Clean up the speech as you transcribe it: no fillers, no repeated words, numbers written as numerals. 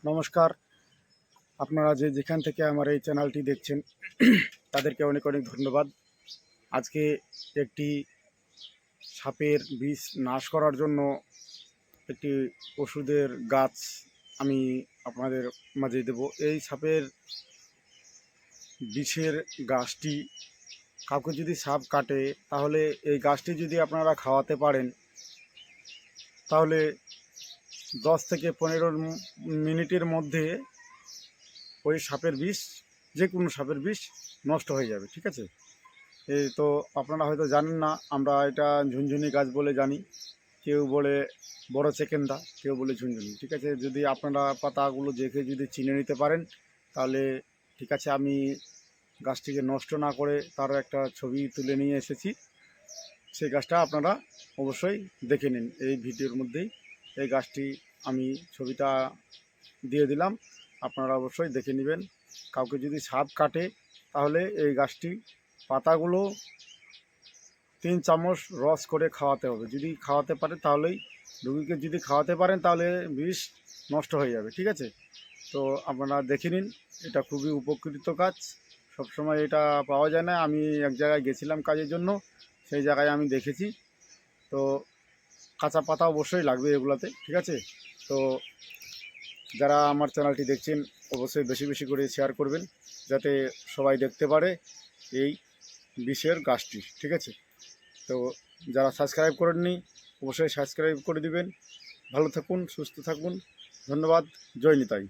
নমস্কার। আপনারা যেখান থেকে আমার এই চ্যানেলটি দেখছেন তাদেরকে অনেক অনেক ধন্যবাদ। আজকে একটি সাপের বিষ নাশ করার জন্য একটি ওষুধের গাছ আমি আপনাদের মাঝে দেব। এই সাপের বিষের গাছটি কাউকে যদি সাপ কাটে তাহলে এই গাছটি যদি আপনারা খাওয়াতে পারেন তাহলে 10 থেকে 15 মিনিটের মধ্যে ওই সাপের বিষ, যে কোনো সাপের বিষ নষ্ট হয়ে যাবে। ঠিক আছে, এই তো আপনারা হয়তো জানেন না, আমরা এটা ঝুনঝুনি গাছ বলে জানি, কেউ বলে বড় চেকেন্দা, কেউ বলে ঝুনঝুনি। ঠিক আছে, যদি আপনারা পাতাগুলো দেখে যদি চিনে নিতে পারেন তাহলে ঠিক আছে। আমি গাছটিকে নষ্ট না করে তার একটা ছবি তুলে নিয়ে এসেছি, সেই গাছটা আপনারা অবশ্যই দেখে নিন। এই ভিডিওর মধ্যেই এই গাছটি আমি ছবিটা দিয়ে দিলাম, আপনারা অবশ্যই দেখে নেবেন। কাউকে যদি সাপ কাটে তাহলে এই গাছটি পাতাগুলো 3 চামচ রস করে খাওয়াতে হবে। যদি খাওয়াতে পারে তাহলেই, রুগীকে যদি খাওয়াতে পারেন তাহলে বিষ নষ্ট হয়ে যাবে। ঠিক আছে, তো আপনারা দেখে নিন, এটা খুবই উপকৃত কাজ। সবসময় এটা পাওয়া যায় না। আমি এক জায়গায় গেছিলাম কাজের জন্য, সেই জায়গায় আমি দেখেছি। তো কাঁচা পাতা অবশ্যই লাগবে এগুলাতে। ঠিক আছে, তো যারা আমার চ্যানেলটি দেখছেন অবশ্যই বেশি বেশি করে শেয়ার করবেন, যাতে সবাই দেখতে পারে এই বিষের গাছটি। ঠিক আছে, তো যারা সাবস্ক্রাইব করেননি অবশ্যই সাবস্ক্রাইব করে দিবেন। ভালো থাকুন, সুস্থ থাকুন। ধন্যবাদ। জয় নিতাই।